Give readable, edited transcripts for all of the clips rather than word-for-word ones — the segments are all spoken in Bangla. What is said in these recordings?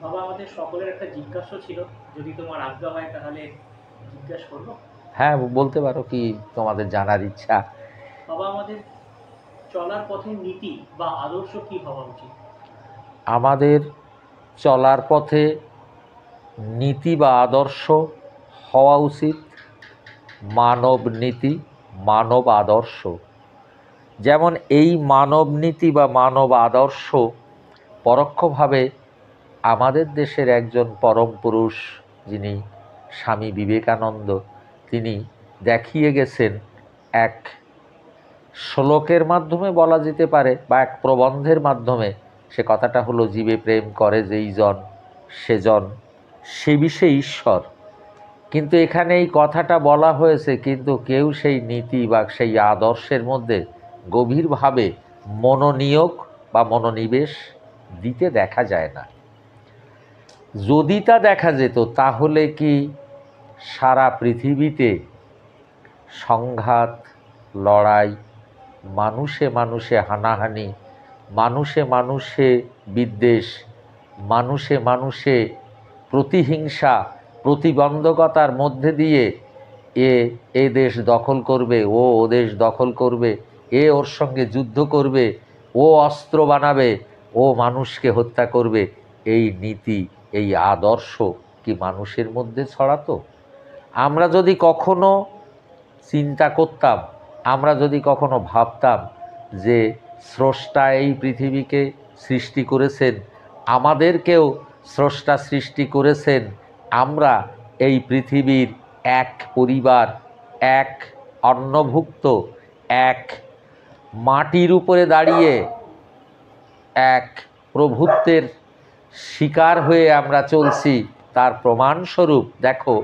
বাবা, আমাদের সকলের একটা জিজ্ঞাসা ছিল, যদি তোমার আজ্ঞা হয় তাহলে জিজ্ঞাসা করবো। হ্যাঁ, বলতে পারো, কি তোমাদের জানার ইচ্ছা? বাবা, আমাদের চলার পথে নীতি বা আদর্শ কি হওয়া উচিত? আমাদের চলার পথে নীতি বা আদর্শ হওয়া উচিত মানব নীতি, মানব আদর্শ। যেমন এই মানব নীতি বা মানব আদর্শ পরোক্ষভাবে আমাদের দেশের একজন পরম পুরুষ, যিনি স্বামী বিবেকানন্দ, তিনি দেখিয়ে গেছেন এক শ্লোকের মাধ্যমে বলা যেতে পারে, বা এক প্রবন্ধের মাধ্যমে। সে কথাটা হলো, জীবে প্রেম করে যেই জন সেজন সে বিষে ঈশ্বর। কিন্তু এখানে এই কথাটা বলা হয়েছে, কিন্তু কেউ সেই নীতি বা সেই আদর্শের মধ্যে গভীরভাবে মনোনিয়োগ বা মনোনিবেশ দিতে দেখা যায় না। যদি তা দেখা যেত, তাহলে কি সারা পৃথিবীতে সংঘাত, লড়াই, মানুষে মানুষে হানাহানি, মানুষে মানুষে বিদ্বেষ, মানুষে মানুষে প্রতিহিংসা, প্রতিবন্ধকতার মধ্যে দিয়ে এ দেশ দখল করবে, ও দেশ দখল করবে, এ ওর সঙ্গে যুদ্ধ করবে, ও অস্ত্র বানাবে, ও মানুষকে হত্যা করবে, এই নীতি, এই আদর্শ কি মানুষের মধ্যে ছড়াতো? আমরা যদি কখনো চিন্তা করতাম, আমরা যদি কখনো ভাবতাম যে স্রষ্টা এই পৃথিবীকে সৃষ্টি করেছেন, আমাদেরকেও স্রষ্টা সৃষ্টি করেছেন, আমরা এই পৃথিবীর এক পরিবার, এক অন্নভুক্ত, এক মাটির উপরে দাঁড়িয়ে এক প্রভুত্বের শিকার হয়ে আমরা চলছি, তার প্রমাণস্বরূপ দেখো,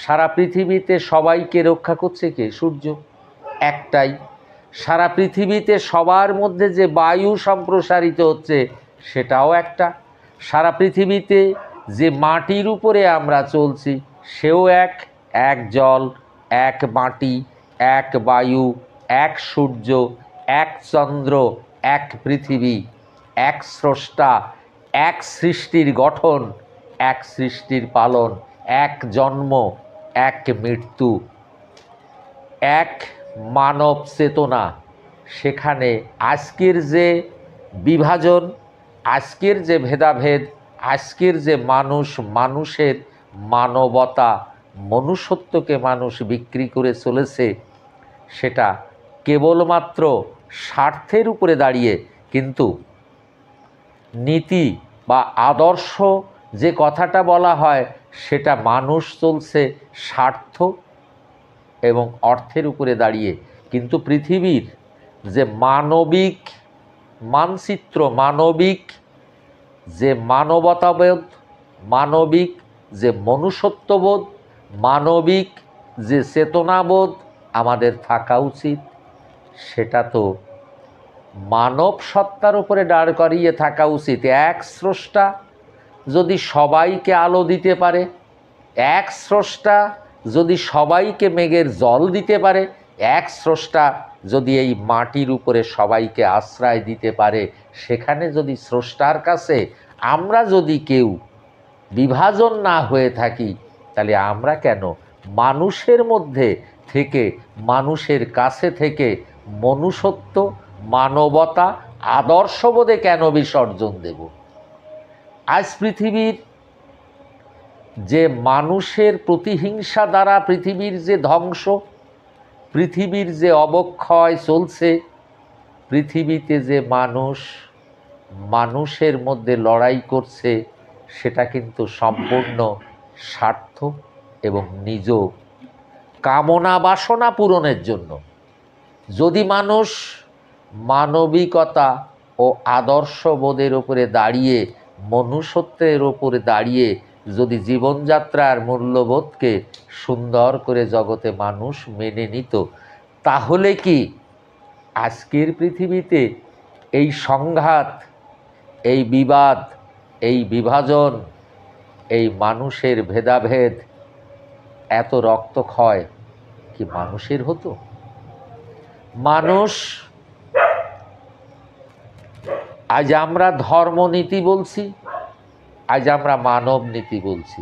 সারা পৃথিবীতে সবাইকে রক্ষা করছে কে? সূর্য একটাই। সারা পৃথিবীতে সবার মধ্যে যে বায়ু সম্প্রসারিত হচ্ছে, সেটাও একটা। সারা পৃথিবীতে যে মাটির উপরে আমরা চলছি, সেও এক। এক জল, এক মাটি, এক বায়ু, এক সূর্য, এক চন্দ্র, এক পৃথিবী, এক স্রষ্টা, এক সৃষ্টির গঠন, এক সৃষ্টির পালন, এক জন্ম, এক মৃত্যু, এক মানব চেতনা। সেখানে আজকের যে বিভাজন, আজকের যে ভেদাভেদ, আজকের যে মানুষের মানবতা, মনুষ্যত্বকে মানুষ বিক্রি করে চলেছে, সেটা কেবলমাত্র স্বার্থের উপরে দাঁড়িয়ে। কিন্তু নীতি বা আদর্শ যে কথাটা বলা হয়, সেটা মানুষ চলছে স্বার্থ এবং অর্থের উপরে দাঁড়িয়ে। কিন্তু পৃথিবীর যে মানবিক মানচিত্র, মানবিক যে মানবতাবোধ, মানবিক যে মনুষ্যত্ববোধ, মানবিক যে চেতনাবোধ আমাদের থাকা উচিত, সেটা তো মানব সত্তার উপরে দাঁড় করিয়ে থাকা উচিত। এক স্রষ্টা যদি সবাইকে আলো দিতে পারে, এক স্রষ্টা যদি সবাইকে মেঘের জল দিতে পারে, এক স্রষ্টা যদি এই মাটির উপরে সবাইকে আশ্রয় দিতে পারে, সেখানে যদি স্রষ্টার কাছে আমরা যদি কেউ বিভাজন না হয়ে থাকি, তাহলে আমরা কেন মানুষের মধ্যে থেকে, মানুষের কাছে থেকে মনুষ্যত্ব, মানবতা, আদর্শবোধে কেন বিসর্জন দেব? আজ পৃথিবীর যে মানুষের প্রতিহিংসা দ্বারা পৃথিবীর যে ধ্বংস, পৃথিবীর যে অবক্ষয় চলছে, পৃথিবীতে যে মানুষের মধ্যে লড়াই করছে, সেটা কিন্তু সম্পূর্ণ স্বার্থ এবং নিজ কামনা বাসনা পূরণের জন্য। যদি মানুষ মানবিকতা ও আদর্শবোধের উপরে দাঁড়িয়ে, মনুষ্যত্বের উপরে দাঁড়িয়ে যদি জীবনযাত্রার মূল্যবোধকে সুন্দর করে জগতে মানুষ মেনে নিত, তাহলে কি আজকের পৃথিবীতে এই সংঘাত, এই বিবাদ, এই বিভাজন, এই মানুষের ভেদাভেদ, এত রক্তক্ষয় কি মানুষের হতো? মানুষ, আজ আমরা ধর্মনীতি বলছি, আজ আমরা মানব নীতি বলছি।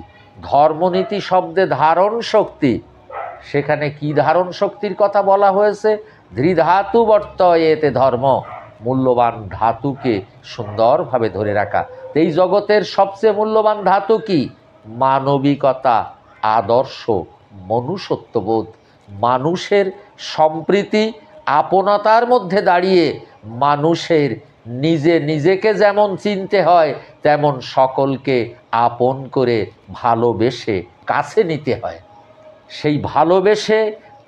ধর্মনীতি শব্দে ধারণ শক্তি, সেখানে কি ধারণ শক্তির কথা বলা হয়েছে? ধৃধাতু বর্তয়েতে ধর্ম, মূল্যবান ধাতুকে সুন্দরভাবে ধরে রাখা। এই জগতের সবচেয়ে মূল্যবান ধাতু কি? মানবিকতা, আদর্শ, মনুষ্যত্ববোধ, মানুষের সম্প্রীতি, আপনতার মধ্যে দাঁড়িয়ে মানুষের নিজেকে যেমন চিনতে হয় তেমন সকলকে আপন করে ভালোবেসে কাছে নিতে হয়। সেই ভালোবেসে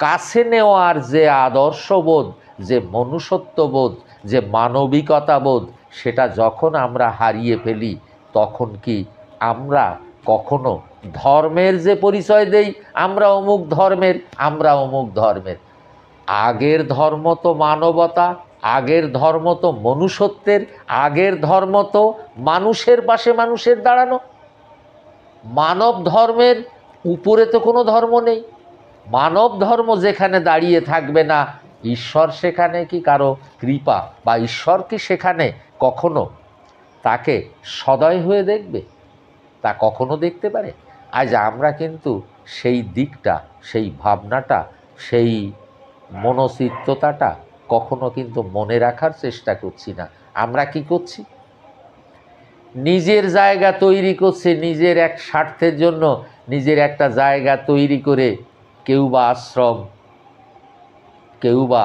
কাছে নেওয়ার যে আদর্শবোধ, যে মনুষ্যত্ববোধ, যে মানবিকতাবোধ, সেটা যখন আমরা হারিয়ে ফেলি তখন কি আমরা কখনো ধর্মের যে পরিচয় দেই, আমরা অমুক ধর্মের, আমরা অমুক ধর্মের, আগের ধর্ম তো মানবতা, আগের ধর্ম তো মনুষ্যত্বের, আগের ধর্ম তো মানুষের পাশে মানুষের দাঁড়ানো। মানব ধর্মের উপরে তো কোনো ধর্ম নেই। মানব ধর্ম যেখানে দাঁড়িয়ে থাকবে না, ঈশ্বর সেখানে কি কারো কৃপা বা ঈশ্বর কি সেখানে কখনো তাকে সদয় হয়ে দেখবে? তা কখনো দেখতে পারে? আজ আমরা কিন্তু সেই দিকটা, সেই ভাবনাটা, সেই মনচিত্ততাটা কখনো কিন্তু মনে রাখার চেষ্টা করছি না। আমরা কি করছি? নিজের জায়গা তৈরি করছে, নিজের এক স্বার্থের জন্য নিজের একটা জায়গা তৈরি করে কেউ বা আশ্রম, কেউ বা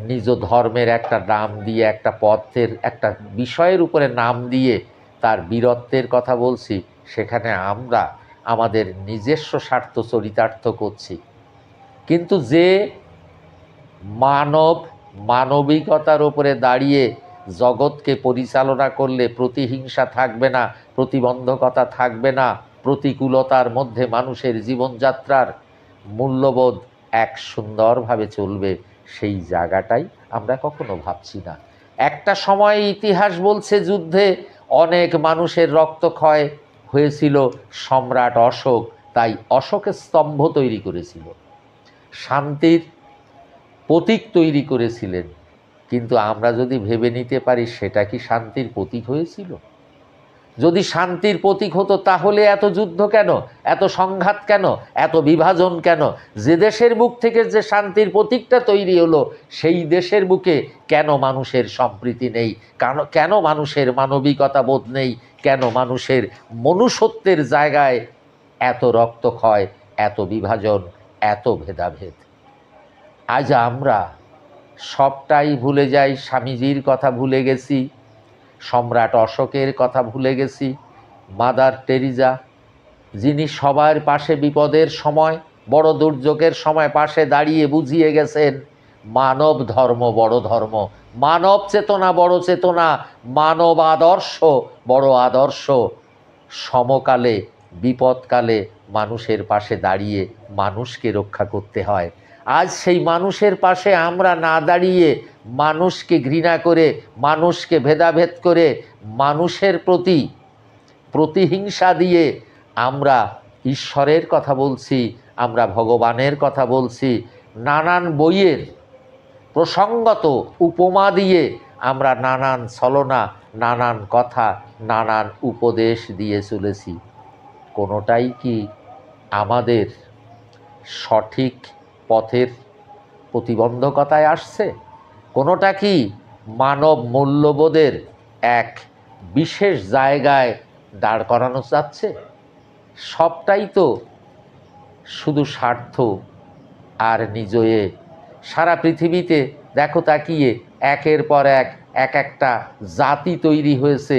নিজ ধর্মের একটা নাম দিয়ে, একটা পথের একটা বিষয়ের উপরে নাম দিয়ে তার বীরত্বের কথা বলছি, সেখানে আমরা আমাদের নিজস্ব স্বার্থ চরিতার্থ করছি। কিন্তু যে মানবিকতার উপরে দাঁড়িয়ে জগৎকে পরিচালনা করলে প্রতিহিংসা থাকবে না, প্রতিবন্ধকতা থাকবে না, প্রতিকূলতার মধ্যে মানুষের জীবনযাত্রার মূল্যবোধ এক সুন্দরভাবে চলবে, সেই জায়গাটাই আমরা কখনো ভাবছি না। একটা সময় ইতিহাস বলছে যুদ্ধে অনেক মানুষের রক্তক্ষয় হয়েছিল, সম্রাট অশোক তাই অশোকের স্তম্ভ তৈরি করেছিল, শান্তির প্রতীক তৈরি করেছিলেন। কিন্তু আমরা যদি ভেবে নিতে পারি সেটা কি শান্তির প্রতীক হয়েছিল? যদি শান্তির প্রতীক হতো তাহলে এত যুদ্ধ কেন, এত সংঘাত কেন, এত বিভাজন কেন? যে দেশের বুক থেকে যে শান্তির প্রতীকটা তৈরি হলো, সেই দেশের বুকে কেন মানুষের সম্প্রীতি নেই? কেন মানুষের মানবিকতা বোধ নেই? কেন মানুষের মনুষ্যত্বের জায়গায় এত রক্তক্ষয়, এত বিভাজন, এত ভেদাভেদ? আজ আমরা সবটাই ভুলে যাই। স্বামীজির কথা ভুলে গেছি, সম্রাট অশোকের কথা ভুলে গেছি, মাদার টেরিজা যিনি সবার পাশে বিপদের সময়, বড় দুর্যোগের সময় পাশে দাঁড়িয়ে বুঝিয়ে গেছেন মানব ধর্ম বড় ধর্ম, মানব চেতনা বড় চেতনা, মানব আদর্শ বড় আদর্শ। সমকালে বিপদকালে মানুষের পাশে দাঁড়িয়ে মানুষকে রক্ষা করতে হয়। আজ সেই মানুষের পাশে আমরা না দাঁড়িয়ে মানুষকে ঘৃণা করে, মানুষকে ভেদাভেদ করে, মানুষের প্রতি প্রতিহিংসা দিয়ে আমরা ঈশ্বরের কথা বলছি, আমরা ভগবানের কথা বলছি, নানান বইয়ের প্রসঙ্গত উপমা দিয়ে আমরা নানান ছলনা, নানান কথা, নানান উপদেশ দিয়ে চলেছি। কোনোটাই কি আমাদের সঠিক পথের প্রতিবন্ধকতায় আসছে? কোনোটা কি মানব মূল্যবোধের এক বিশেষ জায়গায় দাঁড় করানো যাচ্ছে? সবটাই তো শুধু স্বার্থ আর নিজয়ে। সারা পৃথিবীতে দেখো তাকিয়ে, একের পর এক একটা জাতি তৈরি হয়েছে,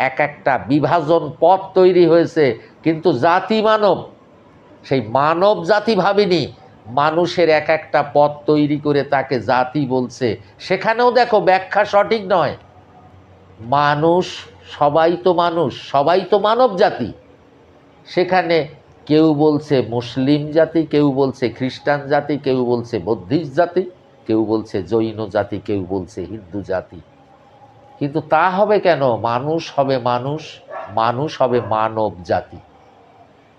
একটা বিভাজন পথ তৈরি হয়েছে, কিন্তু জাতি মানব, সেই মানব জাতি ভাবেনি, মানুষের একটা পথ তৈরি করে তাকে জাতি বলছে। সেখানেও দেখো ব্যাখ্যা সঠিক নয়। মানুষ, সবাই তো মানুষ, সবাই তো মানব জাতি। সেখানে কেউ বলছে মুসলিম জাতি, কেউ বলছে খ্রিস্টান জাতি, কেউ বলছে বৌদ্ধিস্ট জাতি, কেউ বলছে জৈন জাতি, কেউ বলছে হিন্দু জাতি। কিন্তু তা হবে কেন? মানুষ হবে মানুষ, মানুষ হবে মানব জাতি।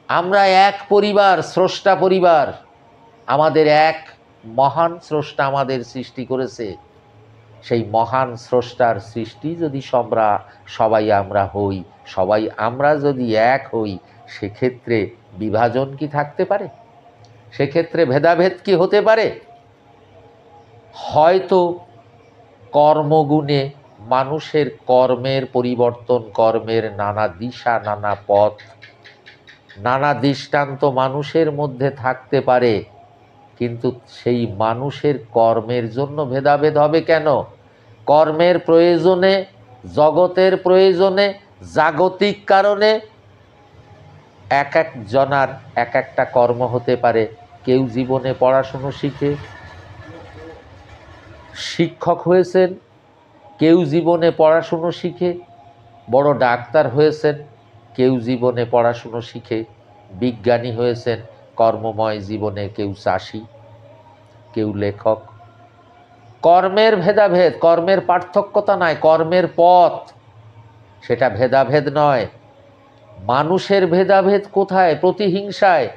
আমরা এক পরিবার, স্রষ্টা পরিবার। আমাদের এক মহান স্রষ্টা আমাদের সৃষ্টি করেছে। সেই মহান স্রষ্টার সৃষ্টি যদি সবাই আমরা হই, সবাই আমরা যদি এক হই, সেক্ষেত্রে বিভাজন কি থাকতে পারে? সেক্ষেত্রে ভেদাভেদ কি হতে পারে? হয়তো কর্মগুণে মানুষের কর্মের পরিবর্তন, কর্মের নানা দিশা, নানা পথ, নানা দৃষ্টান্ত মানুষের মধ্যে থাকতে পারে, কিন্তু সেই মানুষের কর্মের জন্য ভেদাভেদ হবে কেন? কর্মের প্রয়োজনে, জগতের প্রয়োজনে, জাগতিক কারণে এক এক জনার এক একটা কর্ম হতে পারে। কেউ জীবনে পড়াশুনো শিখে শিক্ষক হয়েছেন, কেউ জীবনে পড়াশুনো শিখে বড় ডাক্তার হয়েছেন, কেউ জীবনে পড়াশুনো শিখে বিজ্ঞানী হয়েছেন, কর্মময় জীবনে কেউ চাষি, কেউ লেখক। কর্মের ভেদাভেদ, কর্মের পার্থক্যতা নয়, কর্মের পথ, সেটা ভেদাভেদ নয়। মানুষের ভেদাভেদ কোথায়? প্রতিহিংসায়।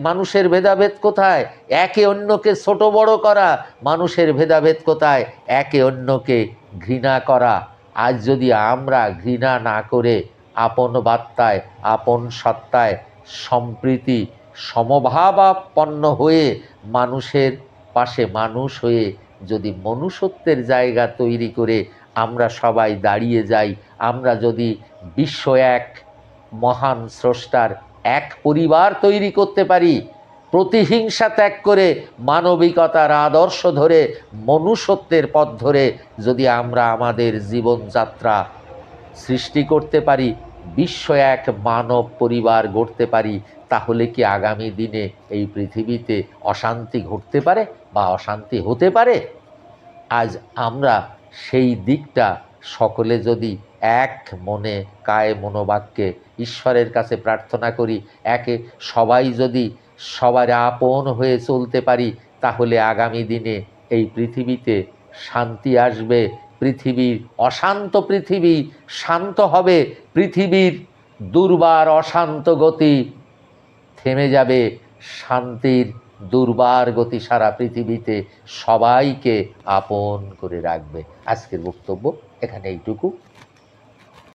মানুষের ভেদাভেদ কোথায়? একে অন্যকে ছোট বড় করা। মানুষের ভেদাভেদ কোথায়? একে অন্যকে ঘৃণা করা। আজ যদি আমরা ঘৃণা না করে আপন বার্তায়, আপন সত্তায় সম্প্রীতি, সমভাবাপন্ন হয়ে মানুষের পাশে মানুষ হয়ে যদি মনুষ্যত্বের জায়গা তৈরি করে আমরা সবাই দাঁড়িয়ে যাই, আমরা যদি বিশ্ব এক মহান স্রষ্টার এক পরিবার তৈরি করতে পারি, প্রতিহিংসা ত্যাগ করে মানবিকতার আদর্শ ধরে, মনুষ্যত্বের পথ ধরে যদি আমরা আমাদের জীবনযাত্রা সৃষ্টি করতে পারি, বিশ্ব এক মানব পরিবার গড়তে পারি, তাহলে কি আগামী দিনে এই পৃথিবীতে অশান্তি ঘটতে পারে বা অশান্তি হতে পারে? আজ আমরা সেই দিকটা সকলে যদি এক মনে, কায়ে মনোবাক্যে ঈশ্বরের কাছে প্রার্থনা করি, সবাই যদি সবার আপন হয়ে চলতে পারি, তাহলে আগামী দিনে এই পৃথিবীতে শান্তি আসবে। পৃথিবীর অশান্ত পৃথিবী শান্ত হবে, পৃথিবীর দুর্বার অশান্ত গতি থেমে যাবে, শান্তির দুর্বার গতি সারা পৃথিবীতে সবাইকে আপন করে রাখবে। আজকের বক্তব্য এখানে এইটুকু।